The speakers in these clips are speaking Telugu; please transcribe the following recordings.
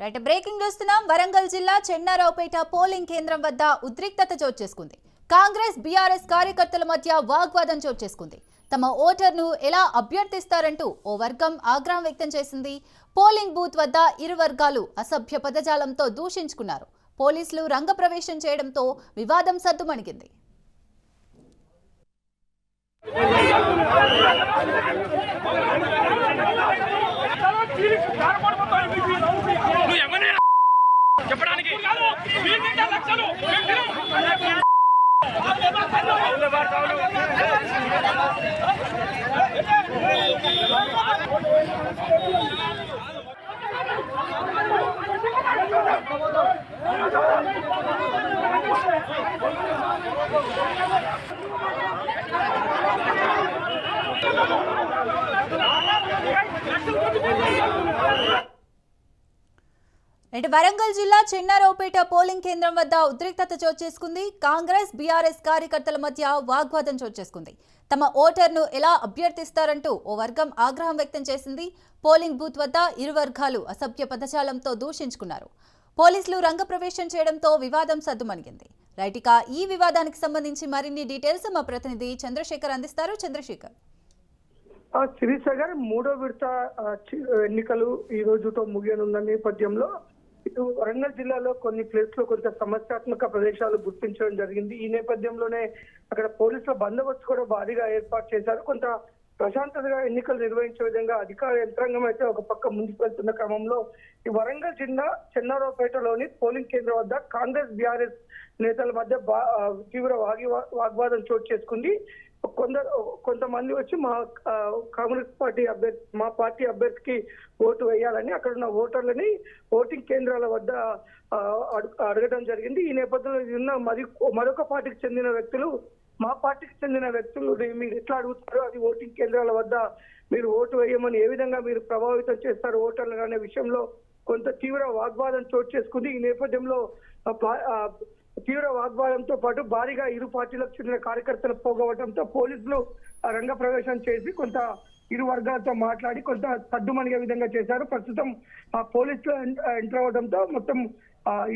రైట్ బ్రేకింగ్ చూస్తున్నాం. వరంగల్ జిల్లా చెన్నారావుపేట పోలింగ్ కేంద్రం వద్ద ఉద్రిక్తత చోటు చేసుకుంది. కాంగ్రెస్ బీఆర్ఎస్ కార్యకర్తల మధ్య వాగ్వాదం చోటు చేసుకుంది. తమ ఓటర్ను ఎలా అభ్యర్థిస్తారంటూ ఓ వర్గం ఆగ్రహం వ్యక్తం చేసింది. పోలింగ్ బూత్ వద్ద ఇరు వర్గాలు అసభ్య పదజాలంతో దూషించుకున్నారు. పోలీసులు రంగప్రవేశం చేయడంతో వివాదం సద్దుమణిగింది. వరంగల్ జిల్లా చెన్నారావుపేట పోలింగ్ కేంద్రం వద్ద ఉద్రిక్తత చోటు చేసుకుంది. కాంగ్రెస్ బీఆర్ఎస్ కార్యకర్తల మధ్య వాగ్వాదం చోటు చేసుకుంది. తమ ఓటర్ను ఎలా అభ్యర్థిస్తారంటూ ఓ వర్గం ఆగ్రహం వ్యక్తం చేసింది. పోలింగ్ బూత్ వద్ద ఇరు వర్గాలు అసభ్య పదజాలంతో దూషించుకున్నారు. పోలీసులు రంగప్రవేశం చేయడంతో వివాదం సద్దుమణిగింది. రైట్, ఇక ఈ వివాదానికి సంబంధించి మరిన్ని డీటెయిల్స్ మా ప్రతినిధి చంద్రశేఖర్ అందిస్తారు. చంద్రశేఖర్. శిరీష గారు, మూడో విడత ఎన్నికలు ఈ రోజుతో ముగియనున్న నేపథ్యంలో ఇటు వరంగల్ జిల్లాలో కొన్ని ప్లేస్ లో కొంత సమస్యాత్మక ప్రదేశాలు గుర్తించడం జరిగింది. ఈ నేపథ్యంలోనే అక్కడ పోలీసుల బందోబస్తు కూడా భారీగా ఏర్పాటు చేశారు. కొంత ప్రశాంతతగా ఎన్నికలు నిర్వహించే విధంగా అధికార యంత్రాంగం అయితే ఒక పక్క ముందుకు వెళ్తున్న క్రమంలో ఈ వరంగల్ జిల్లా చెన్నారావుపేటలోని పోలింగ్ కేంద్రం వద్ద కాంగ్రెస్ బీఆర్ఎస్ నేతల మధ్య తీవ్ర వాగ్వాదం చోటు చేసుకుంది. కొంతమంది వచ్చి మా కాంగ్రెస్ పార్టీ అభ్యర్థి, మా పార్టీ అభ్యర్థికి ఓటు వేయాలని అక్కడ ఉన్న ఓటర్లని ఓటింగ్ కేంద్రాల వద్ద అడగడం జరిగింది. ఈ నేపథ్యంలో ఉన్న మరొక పార్టీకి చెందిన వ్యక్తులు, మా పార్టీకి చెందిన వ్యక్తులు మీరు ఎట్లా అడుగుతారో అది ఓటింగ్ కేంద్రాల వద్ద మీరు ఓటు వేయమని ఏ విధంగా మీరు ప్రభావితం చేస్తారు ఓటర్లు అనే విషయంలో కొంత తీవ్ర వాగ్వాదం చోటు చేసుకుంది. ఈ నేపథ్యంలో తీవ్ర వాగ్వాదంతో పాటు భారీగా ఇరు పార్టీలకు చెందిన కార్యకర్తలు పోగొట్టడంతో పోలీసులు రంగ ప్రవేశం చేసి కొంత ఇరు వర్గాలతో మాట్లాడి కొంత సద్దుమణిగే విధంగా చేశారు. ప్రస్తుతం ఆ పోలీసులు ఎంటర్ అవడంతో మొత్తం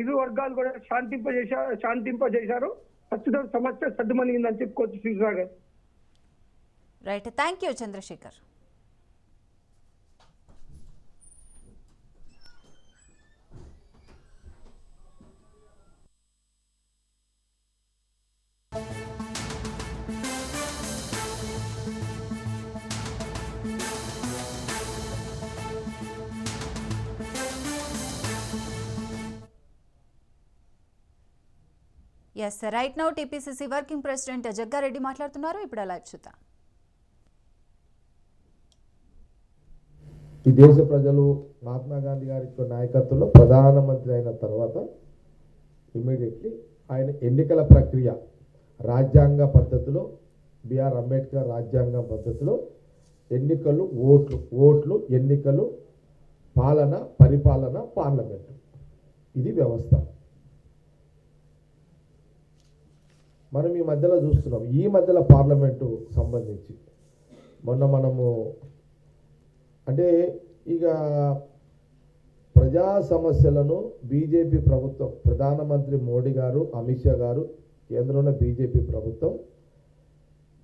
ఇరు వర్గాలు కూడా శాంతింపజేశారు. ప్రస్తుతం సమస్య సద్దుమణిగిందని చెప్పుకోవచ్చు. Srisagar. Right, thank you Chandrashekhar. Yes, right now TPCC working president Jaggareddy మాట్లాడుతున్నారు. ఇప్పుడు లైవ్ చూద్దాం. ఈ దేశ ప్రజలు మహాత్మా గాంధీ గారి నాయకత్వంలో ప్రధానమంత్రి అయిన తర్వాత ఇమీడియట్లీ ఆయన ఎన్నికల ప్రక్రియ రాజ్యాంగ పద్ధతిలో, బిఆర్ అంబేద్కర్ రాజ్యాంగ పద్ధతిలో ఎన్నికలు, ఓట్లు ఎన్నికలు, పాలన, పరిపాలన, పార్లమెంటు, ఇది వ్యవస్థ. మనం ఈ మధ్యలో చూస్తున్నాం. ఈ మధ్యలో పార్లమెంటు సంబంధించి మనము అంటే ఇక ప్రజా సమస్యలను బీజేపీ ప్రభుత్వం, ప్రధానమంత్రి మోడీ గారు, అమిత్ షా గారు, కేంద్రంలో బీజేపీ ప్రభుత్వం,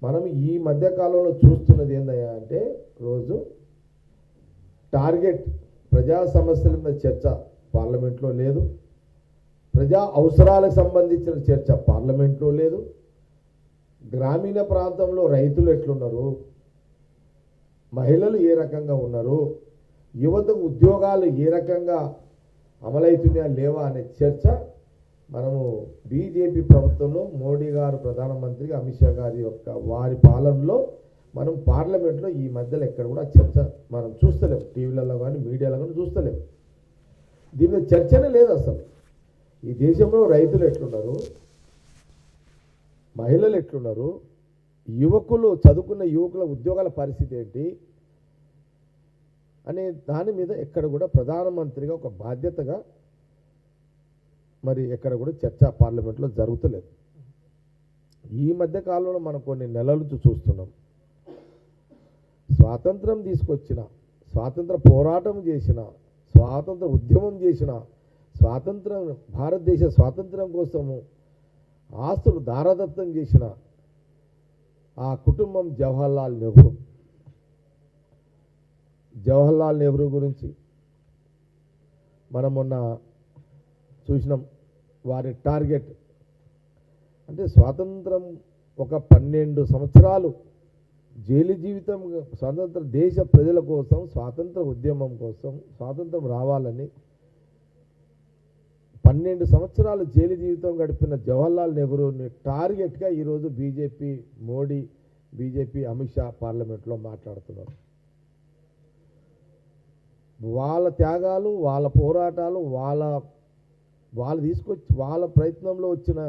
మనం ఈ మధ్య కాలంలో చూస్తున్నది ఏందయ్యా అంటే రోజు టార్గెట్ ప్రజా సమస్యల మీద చర్చ పార్లమెంట్లో లేదు, ప్రజా అవసరాలకు సంబంధించిన చర్చ పార్లమెంట్లో లేదు, గ్రామీణ ప్రాంతంలో రైతులు ఎట్లున్నారు, మహిళలు ఏ రకంగా ఉన్నారు, యువతకు ఉద్యోగాలు ఏ రకంగా అమలవుతున్నాయా లేవా అనే చర్చ మనము బీజేపీ ప్రభుత్వంలో మోడీ గారు ప్రధానమంత్రి, అమిత్ షా గారి వారి పాలనలో మనం పార్లమెంట్లో ఈ మధ్యలో ఎక్కడ కూడా చర్చ మనం చూస్తలేం. టీవీలలో కానీ మీడియాలో కానీ చూస్తలేం. దీని మీద చర్చనే లేదు అసలు. ఈ దేశంలో రైతులు ఎట్లున్నారు, మహిళలు ఎట్లున్నారు, యువకులు, చదువుకున్న యువకుల ఉద్యోగాల పరిస్థితి ఏంటి అనే దాని మీద ఎక్కడ కూడా ప్రధానమంత్రిగా ఒక బాధ్యతగా మరి ఎక్కడ కూడా చర్చ పార్లమెంట్లో జరుగుతలేదు. ఈ మధ్య కాలంలో మనం కొన్ని నెలల నుంచి చూస్తున్నాం. స్వాతంత్రం తీసుకొచ్చిన, స్వాతంత్ర పోరాటం చేసిన స్వాతంత్ర ఉద్యమం చేసిన భారతదేశ స్వాతంత్రం కోసము ఆస్తులు దారదత్తం చేసిన ఆ కుటుంబం జవహర్లాల్ నెహ్రూ గురించి మనం మొన్న చూసినాం. వారి టార్గెట్ అంటే స్వాతంత్రం ఒక 12 సంవత్సరాలు జైలు జీవితం, స్వాతంత్ర దేశ ప్రజల కోసం, స్వాతంత్ర ఉద్యమం కోసం, స్వాతంత్రం రావాలని 12 సంవత్సరాలు జైలు జీవితం గడిపిన జవహర్లాల్ నెహ్రూని టార్గెట్గా ఈరోజు బీజేపీ మోడీ, బీజేపీ అమిత్ షా పార్లమెంట్లో మాట్లాడుతున్నారు. వాళ్ళ త్యాగాలు, వాళ్ళ పోరాటాలు, వాళ్ళు తీసుకొచ్చి వాళ్ళ ప్రయత్నంలో వచ్చిన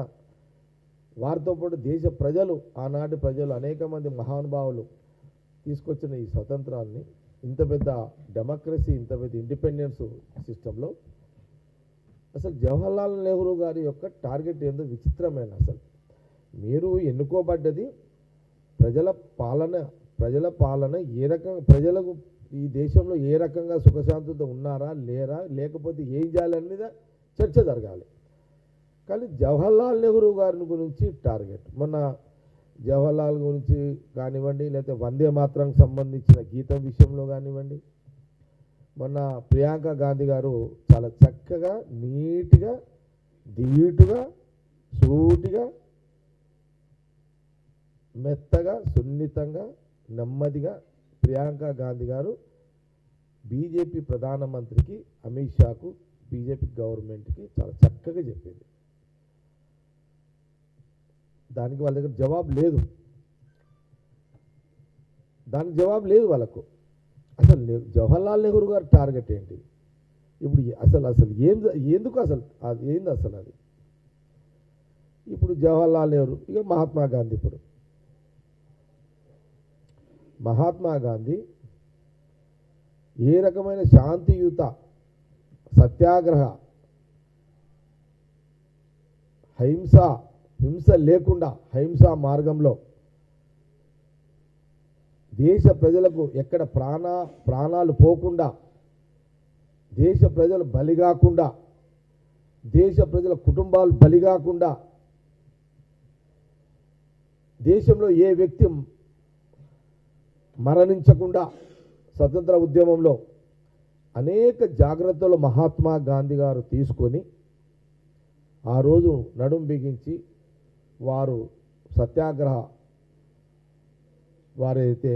వారితో పాటు దేశ ప్రజలు, ఆనాటి ప్రజలు, అనేక మంది మహానుభావులు తీసుకొచ్చిన ఈ స్వతంత్రాన్ని, ఇంత పెద్ద డెమోక్రసీ, ఇంత పెద్ద ఇండిపెండెన్స్ సిస్టంలో అసలు జవహర్లాల్ నెహ్రూ గారి యొక్క టార్గెట్ ఏందో విచిత్రమైన. అసలు మీరు ఎన్నుకోబడ్డది ప్రజల పాలన ఏ రకంగా, ప్రజలకు ఈ దేశంలో ఏ రకంగా సుఖశాంతితో ఉన్నారా లేరా, లేకపోతే ఏం చేయాలని మీద చర్చ జరగాలి. కానీ జవహర్లాల్ నెహ్రూ గారిని గురించి టార్గెట్, మొన్న జవహర్లాల్ గురించి కానివ్వండి, లేకపోతే వందే మాతరంకి సంబంధించిన గీతం విషయంలో కానివ్వండి, మొన్న ప్రియాంక గాంధీ గారు చాలా చక్కగా, నీట్గా, ధీటుగా, సూటిగా, మెత్తగా, సున్నితంగా, నెమ్మదిగా ప్రియాంక గాంధీ గారు బీజేపీ ప్రధానమంత్రికి, అమిత్ షాకు, బీజేపీ గవర్నమెంట్కి చాలా చక్కగా చెప్పింది. దానికి వాళ్ళ దగ్గర జవాబు లేదు, వాళ్ళకు. అసలు జవహర్లాల్ నెహ్రూ గారి టార్గెట్ ఏంటి ఇప్పుడు? అసలు ఎందుకు అది ఏంది అసలు అది? ఇప్పుడు జవహర్లాల్ నెహ్రూ, ఇక మహాత్మా గాంధీ. ఇప్పుడు మహాత్మా గాంధీ ఏ రకమైన శాంతియుత సత్యాగ్రహ, హింస లేకుండా అహింసా మార్గంలో దేశ ప్రజలకు ఎక్కడ ప్రాణాలు పోకుండా, దేశ ప్రజలు బలిగాకుండా, దేశ ప్రజల కుటుంబాలు బలిగాకుండా, దేశంలో ఏ వ్యక్తి మరణించకుండా స్వతంత్ర ఉద్యమంలో అనేక జాగ్రత్తలు మహాత్మా గాంధీ గారు తీసుకొని ఆ రోజు నడుం బిగించి వారు సత్యాగ్రహ, వారైతే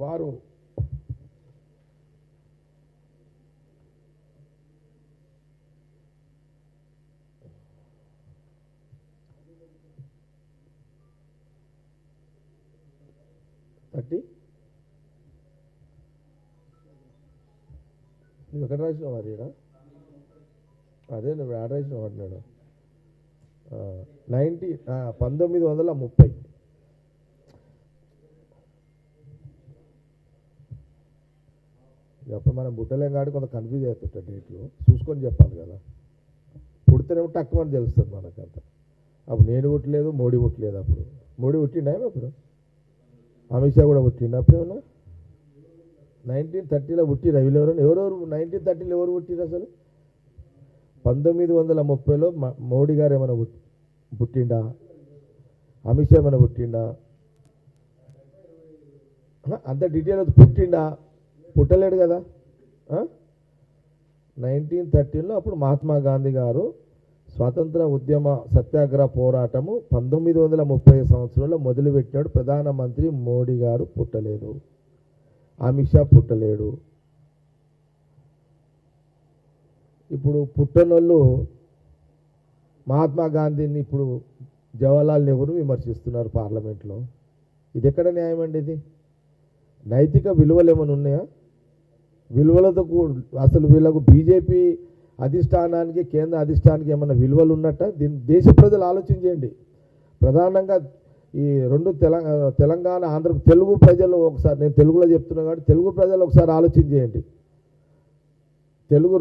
వారు నువ్వు ఎక్కడ రాసినావు మరి? అదే నువ్వు ఎక్కడ రాసినావు అంటున్నాడు. 1930. అప్పుడు మనం పుట్టలేం కాబట్టి కొంత కన్ఫ్యూజ్ అవుతుంటా, డేట్లు చూసుకొని చెప్పాలి కదా. పుడితేనేమో తక్కువ అని తెలుస్తుంది మనకంత. అప్పుడు నేను పుట్టలేదు, మోడీ పుట్టలేదు. అప్పుడు మోడీ పుట్టిండా అప్పుడు? అమిత్ షా కూడా పుట్టిండు అప్పుడేమన్నా? 1930లో పుట్టిరా వీళ్ళెవరు? 1930లో ఎవరు పుట్టిరు అసలు? 1930లో మోడీ గారు ఏమైనా పుట్టిండా? అమిత్ షా ఏమైనా పుట్టిండా? అంత డీటెయిల్ పుట్టిండా? పుట్టలేడు కదా. 1913లో అప్పుడు మహాత్మా గాంధీ గారు స్వాతంత్ర ఉద్యమ సత్యాగ్రహ పోరాటము 1930 సంవత్సరంలో మొదలుపెట్టినాడు. ప్రధానమంత్రి మోడీ గారు పుట్టలేదు, అమిత్ షా పుట్టలేడు. ఇప్పుడు పుట్టనోళ్ళు మహాత్మా గాంధీని ఇప్పుడు జవహర్లాల్ నెహ్రూ విమర్శిస్తున్నారు పార్లమెంట్లో. ఇది ఎక్కడ న్యాయం అండి? ఇది నైతిక విలువలు ఏమైనా ఉన్నాయా? విలువలతో అసలు వీళ్ళకు బీజేపీ అధిష్టానానికి, కేంద్ర అధిష్టానానికి ఏమైనా విలువలు ఉన్నట్ట? దీన్ని దేశ ప్రజలు ఆలోచించండి. ప్రధానంగా ఈ రెండు తెలంగాణ, ఆంధ్ర తెలుగు ప్రజలు ఒకసారి, నేను తెలుగులో చెప్తున్నా కాబట్టి తెలుగు ప్రజలు ఒకసారి ఆలోచించేయండి.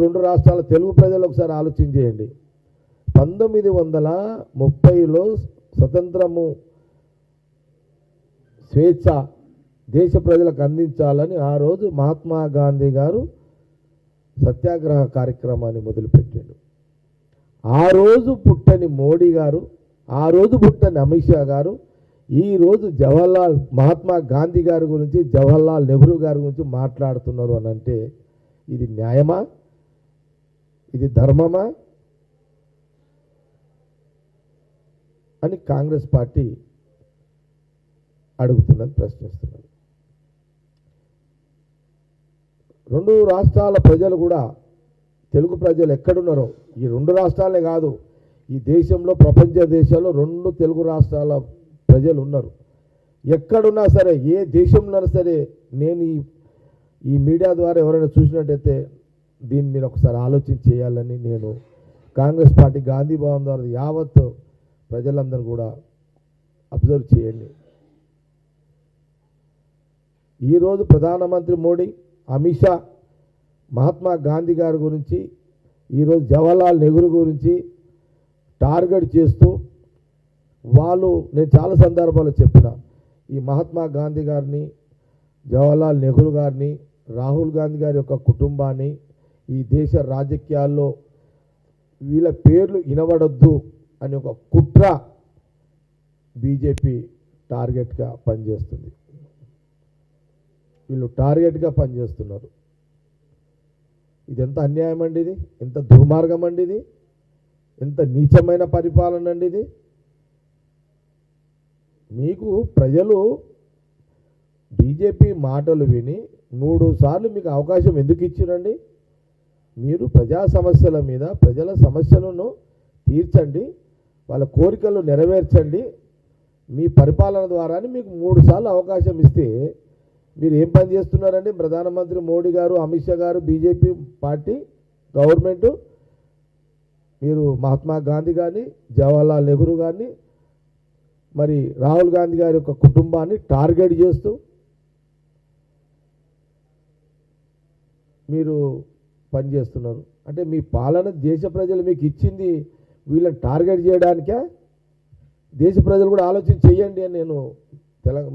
రెండు రాష్ట్రాల తెలుగు ప్రజలు ఒకసారి ఆలోచించేయండి. 1930లో స్వతంత్రము స్వేచ్ఛ దేశ ప్రజలకు అందించాలని ఆ రోజు మహాత్మా గాంధీ గారు సత్యాగ్రహ కార్యక్రమాన్ని మొదలుపెట్టాడు. ఆ రోజు పుట్టని మోడీ గారు, ఆ రోజు పుట్టని అమిత్ షా గారు ఈరోజు మహాత్మా గాంధీ గారి గురించి, జవహర్లాల్ నెహ్రూ గారి గురించి మాట్లాడుతున్నారు అని అంటే ఇది న్యాయమా? ఇది ధర్మమా అని కాంగ్రెస్ పార్టీ అడుగుతున్నది, ప్రశ్నిస్తున్నది. రెండు రాష్ట్రాల ప్రజలు కూడా, తెలుగు ప్రజలు ఎక్కడున్నారో, ఈ రెండు రాష్ట్రాలే కాదు, ఈ దేశంలో ప్రపంచ దేశాల్లో రెండు తెలుగు రాష్ట్రాల ప్రజలు ఉన్నారు. ఎక్కడున్నా సరే, ఏ దేశంలో సరే, నేను ఈ మీడియా ద్వారా ఎవరైనా చూసినట్టయితే దీన్ని మీరు ఒకసారి ఆలోచన చేయాలని నేను కాంగ్రెస్ పార్టీ గాంధీ భవన్ ద్వారా యావత్ ప్రజలందరూ కూడా అబ్జర్వ్ చేయండి. ఈరోజు ప్రధానమంత్రి మోడీ, అమిత్ షా మహాత్మా గాంధీ గారి గురించి, ఈరోజు జవహర్లాల్ నెహ్రూ గురించి టార్గెట్ చేస్తూ వాళ్ళు, నేను చాలా సందర్భాల్లో చెప్పిన, ఈ మహాత్మా గాంధీ గారిని, జవహర్లాల్ నెహ్రూ గారిని, రాహుల్ గాంధీ గారి యొక్క కుటుంబాన్ని ఈ దేశ రాజకీయాల్లో వీళ్ళ పేర్లు వినబడొద్దు అని ఒక కుట్ర బీజేపీ టార్గెట్గా పనిచేస్తుంది. వీళ్ళు టార్గెట్గా పనిచేస్తున్నారు. ఇది ఎంత అన్యాయం అండి, ఇది ఎంత దుర్మార్గం అండి, ఇది ఎంత నీచమైన పరిపాలన అండి ఇది. మీకు ప్రజలు బీజేపీ మాటలు విని 3 సార్లు మీకు అవకాశం ఎందుకు ఇచ్చిరండి? మీరు ప్రజా సమస్యల మీద ప్రజల సమస్యలను తీర్చండి, వాళ్ళ కోరికలు నెరవేర్చండి. మీ పరిపాలన ద్వారానే మీకు 3 సార్లు అవకాశం ఇస్తే మీరు ఏం పని చేస్తున్నారండి? ప్రధానమంత్రి మోడీ గారు, అమిత్ షా గారు, బీజేపీ పార్టీ గవర్నమెంటు, మీరు మహాత్మా గాంధీ గారిని, జవహర్లాల్ నెహ్రూ గారిని, మరి రాహుల్ గాంధీ గారి యొక్క కుటుంబాన్ని టార్గెట్ చేస్తూ మీరు పనిచేస్తున్నారు. అంటే మీ పాలన దేశ ప్రజలు మీకు ఇచ్చింది వీళ్ళని టార్గెట్ చేయడానికే? దేశ ప్రజలు కూడా ఆలోచన చేయండి అని నేను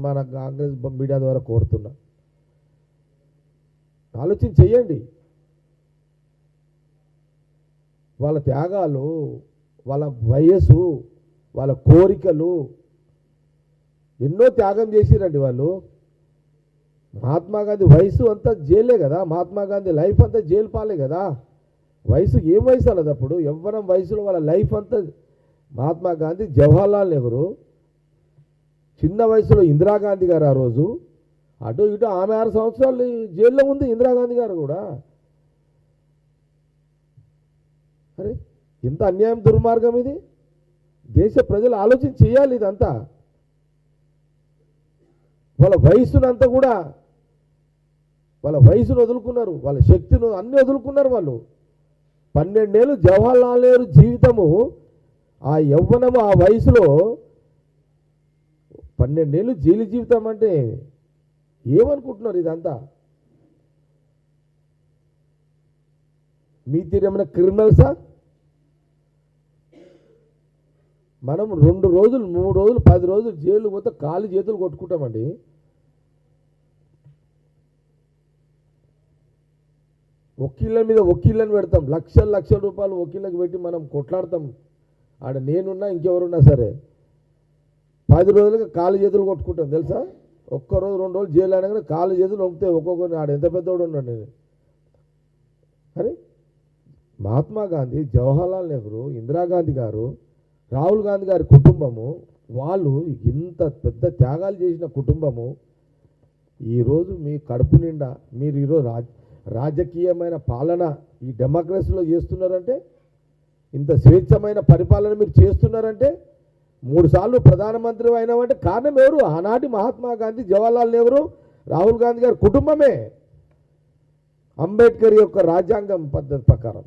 మన కాంగ్రెస్ మీడియా ద్వారా కోరుతున్నా. ఆలోచన చేయండి. వాళ్ళ త్యాగాలు, వాళ్ళ వయస్సు, వాళ్ళ కోరికలు ఎన్నో త్యాగం చేసిరండి వాళ్ళు. మహాత్మా గాంధీ వయసు అంతా జైలే కదా, మహాత్మా గాంధీ లైఫ్ అంతా జైలు పాలే కదా. వయసు ఏం వయసు అన్నది అప్పుడు? యవ్వనం వయసులో వాళ్ళ లైఫ్ అంతా. మహాత్మా గాంధీ, జవహర్లాల్ నెహ్రూ చిన్న వయసులో, ఇందిరాగాంధీ గారు ఆ రోజు అటు ఇటు, ఆమె 6 సంవత్సరాలు జైల్లో ఉంది, ఇందిరాగాంధీ గారు కూడా. అరే ఎంత అన్యాయం, దుర్మార్గం ఇది. దేశ ప్రజలు ఆలోచన చేయాలి. ఇదంతా వాళ్ళ వయసునంతా కూడా, వాళ్ళ వయసును వదులుకున్నారు, వాళ్ళ శక్తిని అన్ని వదులుకున్నారు వాళ్ళు. 12 ఏళ్ళు జవహర్లాల్ నెహ్రూ జీవితము, ఆ యవ్వనము, ఆ వయసులో 12 ఏళ్ళు జైలు జీవితం అంటే ఏమనుకుంటున్నారు? ఇదంతా మీ తీరేమైనా క్రిమినల్సా? మనం 2 రోజులు, 3 రోజులు, 10 రోజులు జైలు పోతే కాళ్ళు చేతులు కొట్టుకుంటామండి. వకీళ్ళ మీద వకీళ్ళని పెడతాం, లక్షల రూపాయలు వకీళ్ళకి పెట్టి మనం కొట్లాడతాం. ఆడ నేనున్నా ఇంకెవరున్నా సరే 10 రోజులుగా కాళ్ళు చేతులు కొట్టుకుంటాం తెలుసా. ఒక్కరోజు 2 రోజులు జైలు అనగానే కాళ్ళు చేతులు వంకుతాయి ఒక్కొక్కరిని. ఆడ ఎంత పెద్దోడు ఉన్నాడు నేను. అరే మహాత్మా గాంధీ, జవహర్లాల్ నెహ్రూ, ఇందిరాగాంధీ గారు, రాహుల్ గాంధీ గారి కుటుంబము, వాళ్ళు ఇంత పెద్ద త్యాగాలు చేసిన కుటుంబము ఈరోజు మీ కడుపు నిండా మీరు ఈరోజు రాజకీయమైన పాలన ఈ డెమోక్రసీలో చేస్తున్నారంటే, ఇంత స్వేచ్ఛమైన పరిపాలన మీరు చేస్తున్నారంటే, 3 సార్లు ప్రధానమంత్రి అయినామంటే కారణం ఎవరు? ఆనాటి మహాత్మా గాంధీ, జవహర్లాల్ నెహ్రూ, రాహుల్ గాంధీ గారి కుటుంబమే. అంబేద్కర్ యొక్క రాజ్యాంగం పద్ధతి ప్రకారం.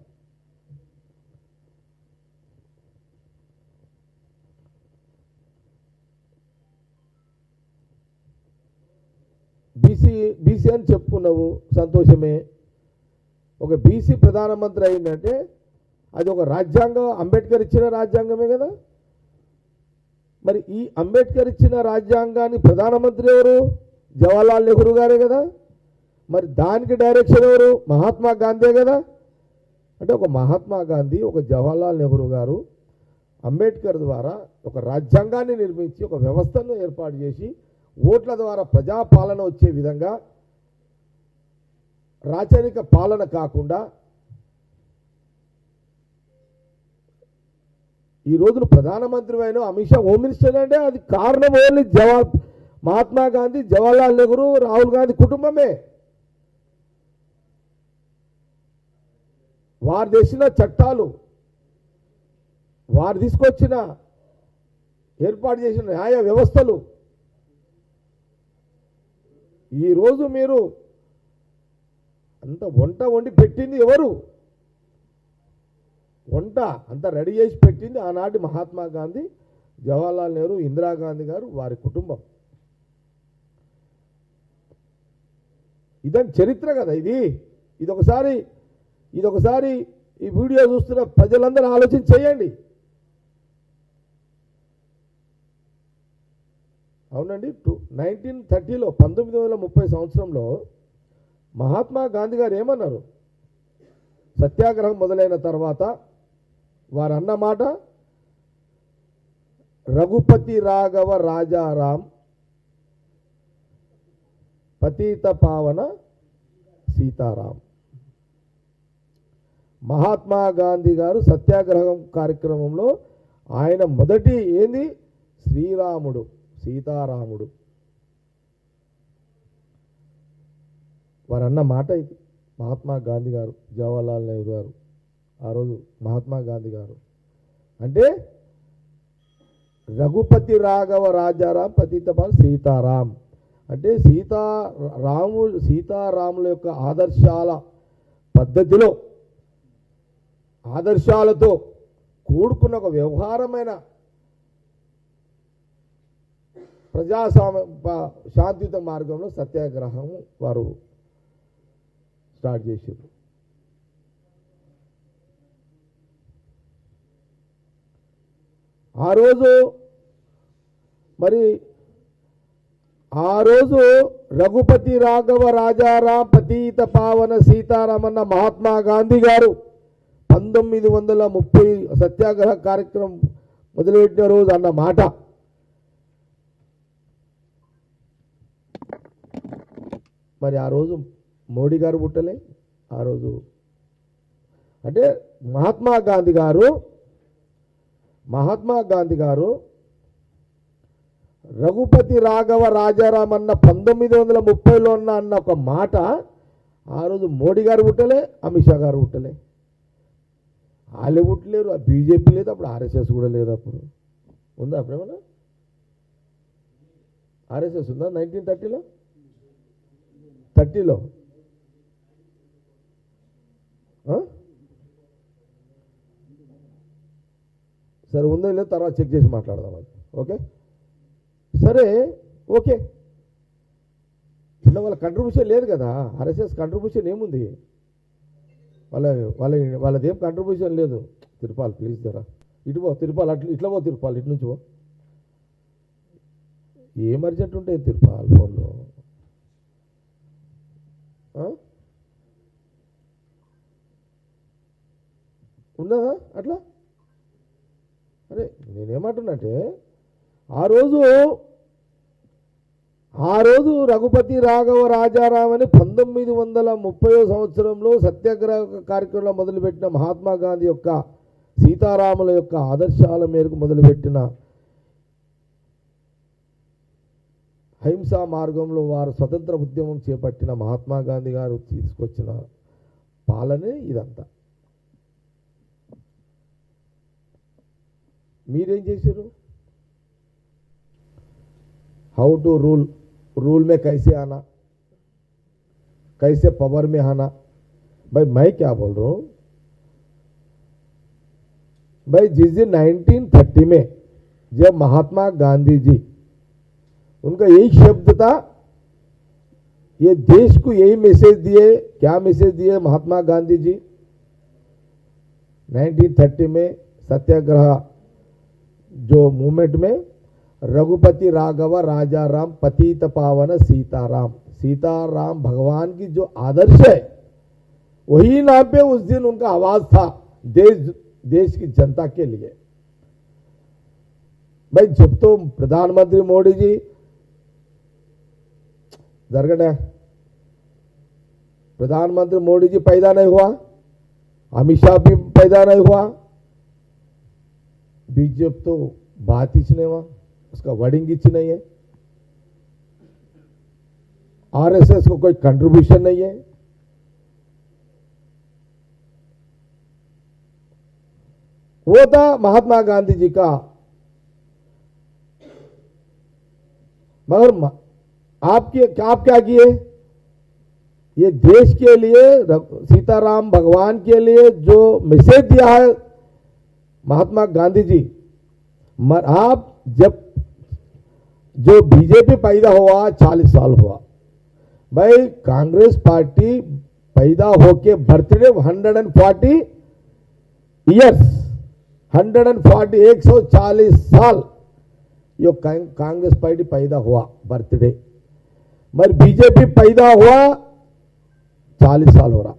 బీసీ అని చెప్పుకున్నావు, సంతోషమే. ఒక బీసీ ప్రధానమంత్రి అయిందంటే అది ఒక రాజ్యాంగం, అంబేద్కర్ ఇచ్చిన రాజ్యాంగమే కదా. మరి ఈ అంబేద్కర్ ఇచ్చిన రాజ్యాంగాన్ని ప్రధానమంత్రి ఎవరు? జవహర్లాల్ నెహ్రూ గారే కదా. మరి దానికి డైరెక్షన్ ఎవరు? మహాత్మా గాంధీ కదా. అంటే ఒక మహాత్మా గాంధీ, ఒక జవహర్లాల్ నెహ్రూ గారు అంబేద్కర్ ద్వారా ఒక రాజ్యాంగాన్ని నిర్మించి ఒక వ్యవస్థను ఏర్పాటు చేసి ఓట్ల ద్వారా ప్రజాపాలన వచ్చే విధంగా, రాచరిక పాలన కాకుండా ఈ రోజున ప్రధానమంత్రి అయిన అమిత్ షా హోమ్ మినిస్టర్ అంటే అది కారణం ఓన్లీ మహాత్మా గాంధీ, జవహర్లాల్ నెహ్రూ, రాహుల్ గాంధీ కుటుంబమే. వారు తెచ్చిన చట్టాలు, వారు తీసుకొచ్చిన ఏర్పాటు చేసిన న్యాయ వ్యవస్థలు. ఈరోజు మీరు అంత వంట వండి పెట్టింది ఎవరు? వంట అంతా రెడీ చేసి పెట్టింది ఆనాటి మహాత్మా గాంధీ, జవహర్లాల్ నెహ్రూ, ఇందిరాగాంధీ గారు, వారి కుటుంబం. ఇదని చరిత్ర కదా ఇది. ఇదొకసారి ఈ వీడియో చూస్తున్న ప్రజలందరూ ఆలోచన చేయండి. అవునండి, 1930లో 1930 సంవత్సరంలో మహాత్మా గాంధీ గారు ఏమన్నారు? సత్యాగ్రహం మొదలైన తర్వాత వారు అన్న మాట, రఘుపతి రాఘవ రాజారాం పతిత పావన సీతారాం. మహాత్మా గాంధీ గారు సత్యాగ్రహం కార్యక్రమంలో ఆయన మొదటి ఏంది? శ్రీరాముడు, సీతారాముడు. వారు అన్న మాట ఇది. మహాత్మా గాంధీ గారు, జవహర్లాల్ నెహ్రూ గారు, ఆ రోజు మహాత్మా గాంధీ గారు అంటే రఘుపతి రాఘవ రాజారాం పతిత పావన సీతారాం అంటే సీతారాముల యొక్క ఆదర్శాల పద్ధతిలో, ఆదర్శాలతో కూడుకున్న ఒక వ్యవహారమైన శాంతియుత మార్గంలో సత్యాగ్రహం వారు స్టార్ట్ చేశారు. ఆ రోజు రఘుపతి రాఘవ రాజారాం పతిత పావన సీతారామన్న మహాత్మా గాంధీ గారు 1930 సత్యాగ్రహ కార్యక్రమం మొదలుపెట్టిన రోజు అన్న మాట. మరి ఆ రోజు మోడీ గారు పుట్టలే. ఆ రోజు అంటే మహాత్మా గాంధీ గారు రఘుపతి రాఘవ రాజారాం అన్న 1930లో అన్న ఒక మాట ఆ రోజు మోడీ గారు పుట్టలే, అమిత్ షా గారు పుట్టలే. వాళ్ళే పుట్టలేరు. ఆ బీజేపీ లేదు అప్పుడు, ఆర్ఎస్ఎస్ కూడా లేదు అప్పుడు. ఉందా అప్పుడేమన్నా? ఆర్ఎస్ఎస్ ఉందా 1930లో? 30లో సరే ఉందో లేదు తర్వాత చెక్ చేసి మాట్లాడదాం అది. ఓకే సరే ఓకే. వాళ్ళ కంట్రిబ్యూషన్ లేదు కదా. ఆర్ఎస్ఎస్ కంట్రిబ్యూషన్ ఏముంది? వాళ్ళదేం కంట్రిబ్యూషన్ లేదు. తిరుపాలి ప్లీజ్ జరా ఇటు పో. తిరుపాలి ఇట్లా పో. తిరుపాలి ఇటు నుంచి పో. ఏం అర్జెంట్ ఉంటే తిరుపాలి ఫోన్లో. ఉన్నదా అట్లా? అరే నేనేమంటున్నట్టే ఆ రోజు రఘుపతి రాఘవ రాజారాం అని 1930 సంవత్సరంలో సత్యాగ్రహ కార్యక్రమంలో మొదలుపెట్టిన మహాత్మా గాంధీ యొక్క సీతారాముల యొక్క ఆదర్శాల మేరకు మొదలుపెట్టిన అహింసా మార్గంలో వారు స్వతంత్ర ఉద్యమం చేపట్టిన మహాత్మా గాంధీ గారు తీసుకొచ్చిన పాలనే ఇదంతా. మీరేం చేశారు? हाउ टू रूल में कैसे आना, कैसे पावर में आना. भाई मैं क्या बोल रहा हूं भाई, जिस दिन 1930 में जब महात्मा गांधी जी, उनका यही शब्द था, ये देश को यही मैसेज दिए. क्या मैसेज दिए महात्मा गांधी जी 1930 में सत्याग्रह जो मूवमेंट में? रघुपति राघव राजा राम पतित पावन सीताराम, सीताराम भगवान की जो आदर्श है वही नाम पे उस दिन उनका आवाज था देश की जनता के लिए। भाई जब तो प्रधानमंत्री मोदी जी दरगट है, प्रधानमंत्री मोदी जी पैदा नहीं हुआ, अमित शाह भी पैदा नहीं हुआ, बीजेपी तो बात ही नहीं हुआ, उसका वर्डिंग ही नहीं है, आरएसएस को कोई कंट्रीब्यूशन नहीं है। वो था महात्मा गांधी जी का, मगर आप क्या किए? ये देश के लिए सीताराम भगवान के लिए जो मैसेज दिया है महात्मा गांधी जी, आप जब जो बीजेपी पैदा हुआ 40 साल हुआ, भाई कांग्रेस पार्टी पैदा होके बर्थडे 140 ईयर्स, 140 साल यो कांग्रेस पार्टी पैदा हुआ बर्थडे, मगर बीजेपी पैदा हुआ 40 साल हो रहा।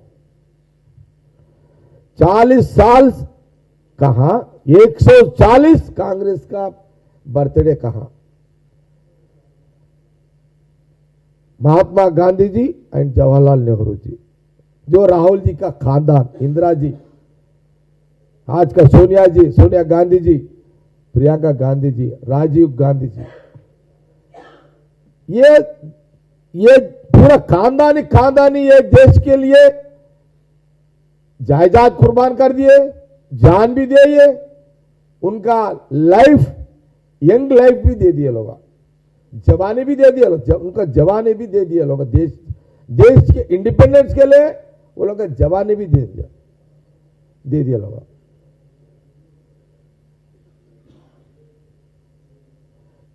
40 साल कहां, 140 कांग्रेस का बर्थडे कहां? महात्मा गांधी जी एंड जवाहरलाल नेहरू जी, जो राहुल जी का खानदान, इंदिरा जी, आज का सोनिया गांधी जी, प्रियंका गांधी जी, राजीव गांधी जी, ये पूरा खानदानी ये देश के लिए जायदाद कुर्बान कर दिए, जान भी दिए, उनका लाइफ, यंग लाइफ भी दे दिए लोग, जवानी भी दे दिया, उनका जवानी भी दे दिया लोग, देश के इंडिपेंडेंस के लिए वो लोग का जवानी भी दे दिया लोग।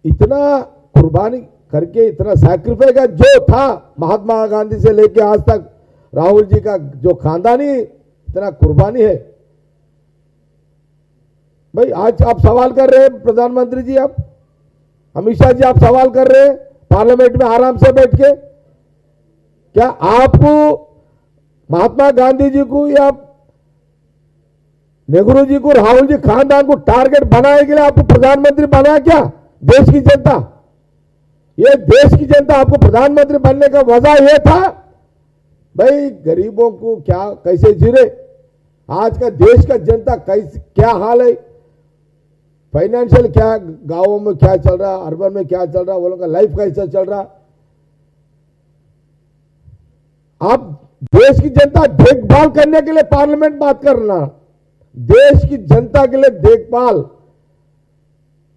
इतना कुर्बानी करके, इतना सैक्रिफाइस का जो था महात्मा गांधी से लेके आज तक राहुल जी का जो खानदानी इतना कुर्बानी है। भाई आज आप सवाल कर रहे हैं प्रधानमंत्री जी, आप अमित शाह जी आप सवाल कर रहे हैं पार्लियामेंट में आराम से बैठ के, क्या आपको महात्मा गांधी जी को या नेहरू जी को, राहुल जी खानदान को टारगेट बनाने के लिए आपको प्रधानमंत्री बनाया क्या? देश की जनता, ये देश की जनता आपको प्रधानमंत्री बनने का वजह यह था भाई गरीबों को क्या कैसे जी रहे, आज का देश का जनता कैसे क्या हाल है, फाइनेंशियल क्या गांवों में क्या चल रहा, अर्बन में क्या चल रहा, वो लोगों का लाइफ कैसा चल रहा। आप देश की जनता देखभाल करने के लिए पार्लियामेंट बात करना, देश की जनता के लिए देखभाल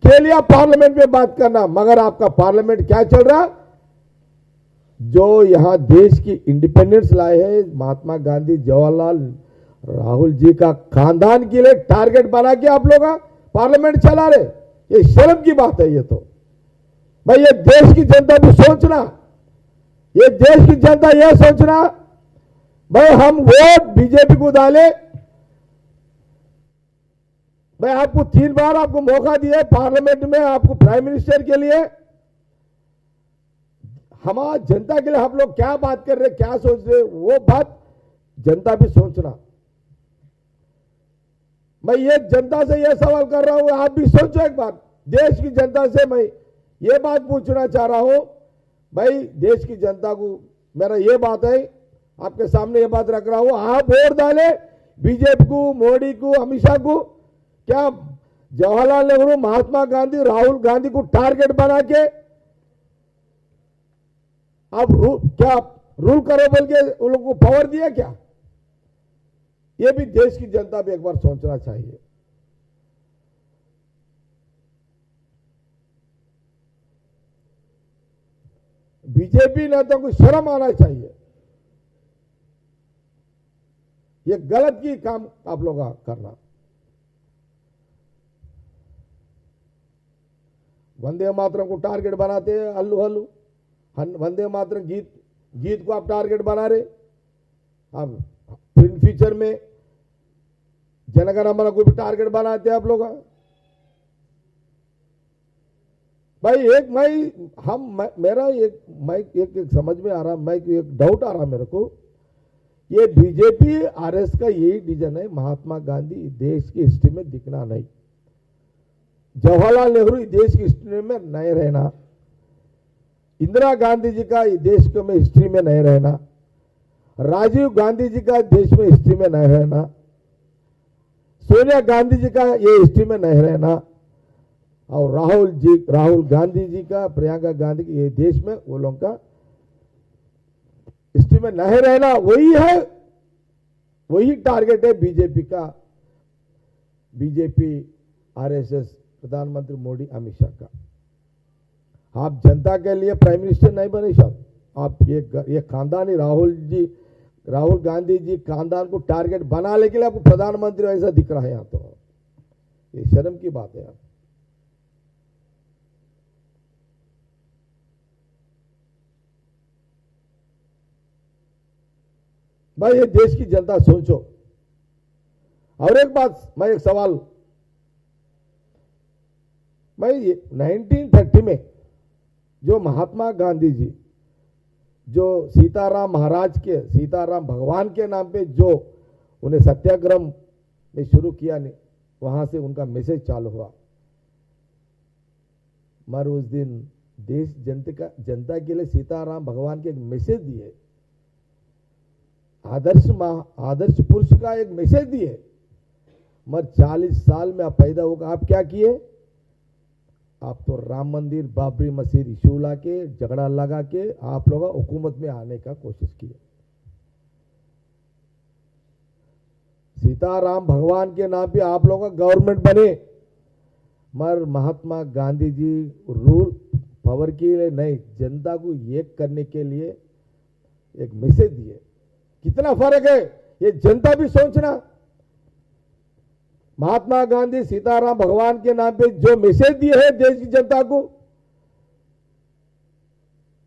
के लिए पार्लियामेंट में बात करना, मगर आपका पार्लियामेंट क्या चल रहा, जो यहां देश की इंडिपेंडेंस लाए हैं महात्मा गांधी, जवाहरलाल, राहुल जी का खानदान के लिए टारगेट बना के आप लोग पार्लियामेंट चला रहे, ये शर्म की बात है। ये तो भाई ये देश की जनता भी सोचना, ये देश की जनता ये सोचना भाई हम वोट बीजेपी को डाले, भाई आपको 3 बार आपको मौका दिया पार्लियामेंट में, आपको प्राइम मिनिस्टर के लिए, हमारा जनता के लिए हम लोग क्या बात कर रहे, क्या सोच रहे, वो बात जनता भी सोचना। मैं ये जनता से ये सवाल कर रहा हूं, आप भी सोचो एक बात, देश की जनता से मैं ये बात पूछना चाह रहा हूं, भाई देश की जनता को मेरा ये बात है, आपके सामने ये बात रख रहा हूं, आप वोट डाले बीजेपी को, मोदी को, अमित शाह को, क्या जवाहरलाल नेहरू, महात्मा गांधी, राहुल गांधी को टारगेट बना के आप क्या रूल करो बोल के उन लोगों को पावर दिया क्या? ये भी देश की जनता भी एक बार सोचना चाहिए। बीजेपी नेता को शर्म आना चाहिए, ये गलत की काम आप लोग करना। वंदे मातरम को टारगेट बनाते हैं, हल्लू हल्लू वंदे मातरम गीत को आप टारगेट बना रहे, अब इन फ्यूचर में जनगण मन को भी टारगेट बनाते हैं आप लोग। भाई एक मेरा एक समझ में आ रहा, मैं एक डाउट आ रहा मेरे को, ये बीजेपी आरएस का यही डिजाइन है, महात्मा गांधी देश की हिस्ट्री में दिखना नहीं, जवाहरलाल नेहरू देश की हिस्ट्री में नहीं रहना, इंदिरा गांधी जी का देश में हिस्ट्री में नहीं रहना, राजीव गांधी जी का देश में हिस्ट्री में नहीं रहना, सोनिया गांधी जी का ये हिस्ट्री में नहीं रहना, और राहुल गांधी जी का, प्रियंका गांधी के ये देश में वो लोगों का हिस्ट्री में नहीं रहना, वही है, वही टारगेट है बीजेपी का, बीजेपी आरएसएस प्रधानमंत्री मोदी अमित शाह का। आप जनता के लिए प्राइम मिनिस्टर नहीं बने साहब, आप ये खानदानी राहुल गांधी जी खानदान को टारगेट बनाने के लिए आपको प्रधानमंत्री ऐसा दिख रहा है यहां, तो ये शर्म की बात है यार। भाई ये देश की जनता सोचो। और एक बात, मैं एक सवाल, भाई 1930 में जो महात्मा गांधी जी जो सीताराम भगवान के नाम पे जो उन्हें सत्याग्रह में शुरू किया, नहीं वहां से उनका मैसेज चालू हुआ, मगर उस दिन देश जनता के लिए सीताराम भगवान के एक मैसेज दिए, आदर्श पुरुष का एक मैसेज दिए, मगर 40 साल में आप पैदा होगा, आप क्या किए? आप तो राम मंदिर बाबरी मस्जिद इशू ला के झगड़ा लगा के आप लोग हुकूमत में आने का कोशिश किए। सीताराम भगवान के नाम पे आप लोग गवर्नमेंट बने, मगर महात्मा गांधी जी रूल पावर के लिए नहीं, जनता को एक करने के लिए एक मैसेज दिए। कितना फर्क है, ये जनता भी सोचना। महात्मा गांधी सीताराम भगवान के नाम पे जो मैसेज दिए है देश की जनता को,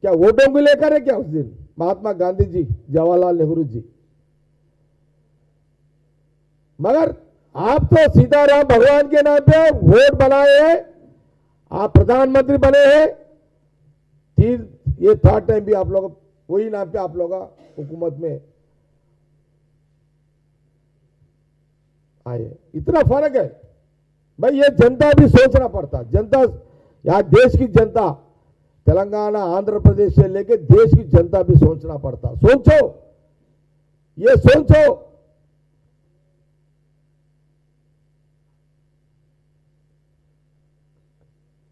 क्या वोटों को लेकर है क्या उस दिन महात्मा गांधी जी, जवाहरलाल नेहरू जी? मगर आप तो सीताराम भगवान के नाम पे वोट बनाए हैं, आप प्रधानमंत्री बने हैं, ये थर्ड टाइम भी आप लोग वही नाम पे आप लोग हुकूमत में आए। इतना फर्क है भाई, ये जनता भी सोचना पड़ता। जनता यहां देश की जनता, तेलंगाना आंध्र प्रदेश से लेकर देश की जनता भी सोचना पड़ता। सोचो, ये सोचो।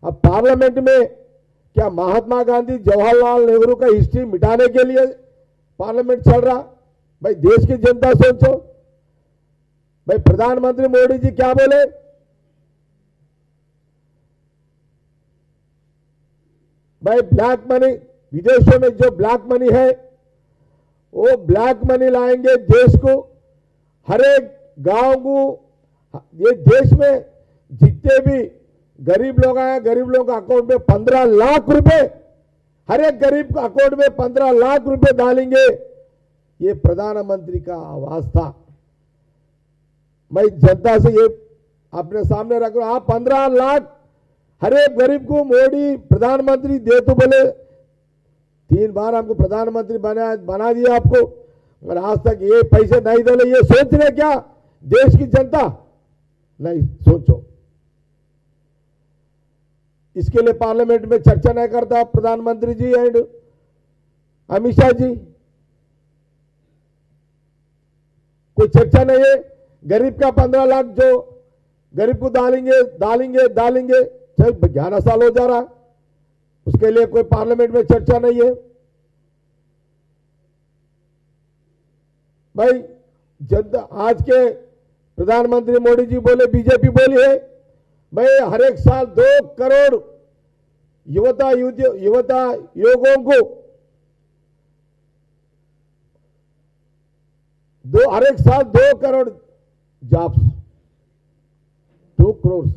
अब पार्लियामेंट में क्या महात्मा गांधी जवाहरलाल नेहरू का हिस्ट्री मिटाने के लिए पार्लियामेंट चल रहा? भाई देश की जनता सोचो। भाई प्रधानमंत्री मोदी जी क्या बोले? भाई ब्लैक मनी, विदेशों में जो ब्लैक मनी है वो ब्लैक मनी लाएंगे देश को, हर एक गांव को, ये देश में जितने भी गरीब लोग आए, गरीब लोगों के अकाउंट में 15 लाख रुपए, हर एक गरीब के अकाउंट में 15 लाख रुपए डालेंगे। ये प्रधानमंत्री का आवाज था। मैं जनता से ये अपने सामने रख रहा हूं, आप 15 लाख हर एक गरीब को मोदी प्रधानमंत्री दे तो बोले, 3 बार हमको प्रधानमंत्री बना दिया आपको, मगर आज तक ये पैसे नहीं डाले। ये सोच रहे क्या देश की जनता? नहीं सोचो। इसके लिए पार्लियामेंट में चर्चा नहीं करता प्रधानमंत्री जी एंड अमित शाह जी, कोई चर्चा नहीं है। गरीब का 15 लाख जो गरीब को डालेंगे चल 11 साल हो जा रहा, उसके लिए कोई पार्लियामेंट में चर्चा नहीं है। भाई जनता, आज के प्रधानमंत्री मोदी जी बोले, बीजेपी बोली है भाई हर एक साल 2 करोड़ युवता युवकों को हर एक साल 2 करोड़ जॉब्स, 2 करोड़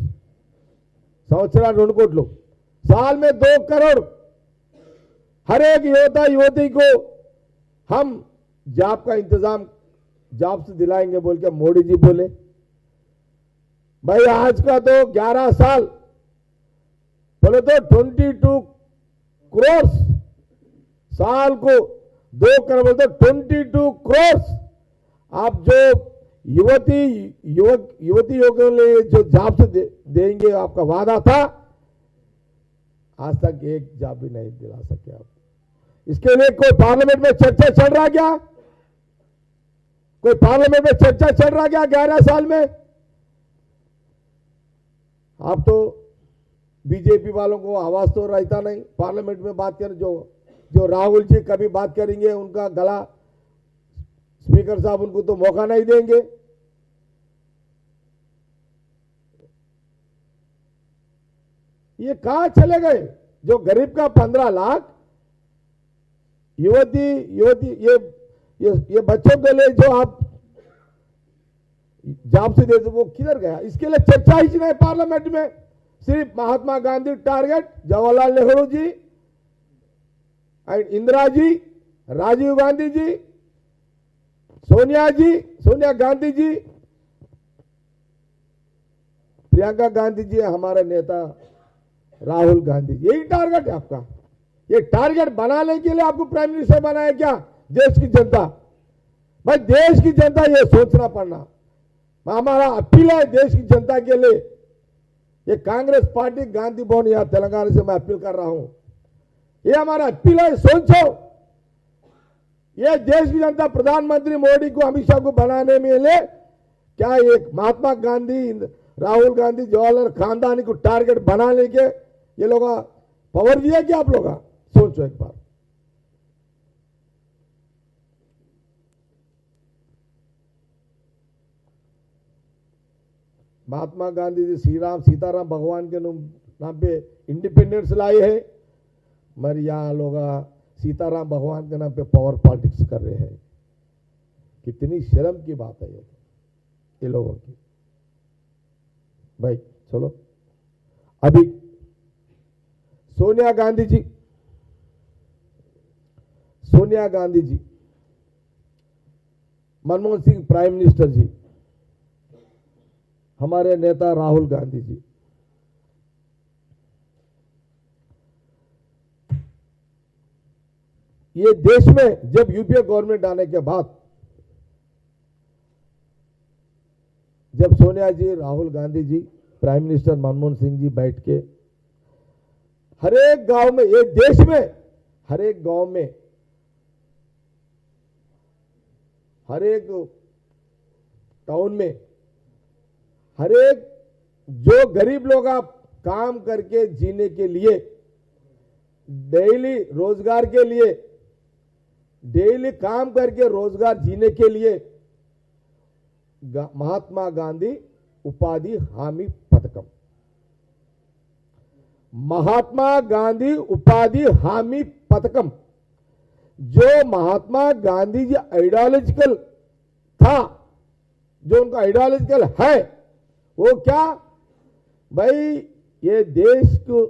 संवत्सरा 2 कोట్లు, साल में 2 करोड़ हर एक युवता युवती को हम जॉब का इंतजाम जॉब से दिलाएंगे बोल के मोदी जी बोले। भाई आज का तो 11 साल बोले तो 22 करोड़ साल को 2 करोड़ बोले तो 22 करोड़ आप जो युवतियों के लिए जो जॉब देंगे आपका वादा था, आज तक एक जॉब भी नहीं दिला सके आप। इसके लिए कोई पार्लियामेंट में चर्चा चल रहा क्या? कोई पार्लियामेंट में चर्चा चल रहा क्या 11 साल में? आप तो बीजेपी वालों को आवाज तो रहता नहीं पार्लियामेंट में बात कर, जो राहुल जी कभी बात करेंगे उनका गला स्पीकर साहब उनको तो मौका नहीं देंगे। ये कहां चले गए? जो गरीब का 15 लाख युवती ये बच्चों के लिए जो आप जॉब से देते वो किधर गया? इसके लिए चर्चा ही नहीं पार्लियामेंट में। सिर्फ महात्मा गांधी टारगेट, जवाहरलाल नेहरू जी एंड इंदिरा जी, राजीव गांधी जी, सोनिया गांधी जी, प्रियंका गांधी जी, हमारे नेता राहुल गांधी, यही टारगेट है आपका। ये टारगेट बनाने के लिए आपको प्राइम मिनिस्टर बनाया क्या देश की जनता? भाई देश की जनता ये सोचना पड़ना। हमारा अपील है देश की जनता के लिए, ये कांग्रेस पार्टी गांधी भवन यहां तेलंगाना से मैं अपील कर रहा हूं, ये हमारा अपील है, सोचो। ये देश की जनता प्रधानमंत्री मोदी को, अमित शाह को बनाने में ले क्या एक महात्मा गांधी, राहुल गांधी, जवाहरलाल खानदानी को टारगेट बनाने के ये लोग पावर दिया क्या? आप लोग सोचो एक बार। महात्मा गांधी जी सीताराम भगवान के नाम पे इंडिपेंडेंस लाए हैं, मगर यहां लोग सीताराम भगवान के नाम पे पावर पॉलिटिक्स कर रहे हैं। कितनी शर्म की बात है ये लोगों की। भाई चलो, अभी सोनिया गांधी जी, मनमोहन सिंह प्राइम मिनिस्टर जी, हमारे नेता राहुल गांधी जी, ये देश में जब यूपीए गवर्नमेंट आने के बाद जब सोनिया जी, राहुल गांधी जी, प्राइम मिनिस्टर मनमोहन सिंह जी बैठ के हर एक गांव में, एक देश में हर एक गांव में, हर एक टाउन में, हर एक जो गरीब लोग आप काम करके जीने के लिए, डेली रोजगार के लिए, डेली काम करके रोजगार जीने के लिए महात्मा गांधी उपाधि हामी पथकम, महात्मा गांधी उपाधि हामी पथकम, जो महात्मा गांधी जी आइडियोलॉजिकल था, जो उनका आइडियोलॉजिकल है, वो क्या भाई, ये देश को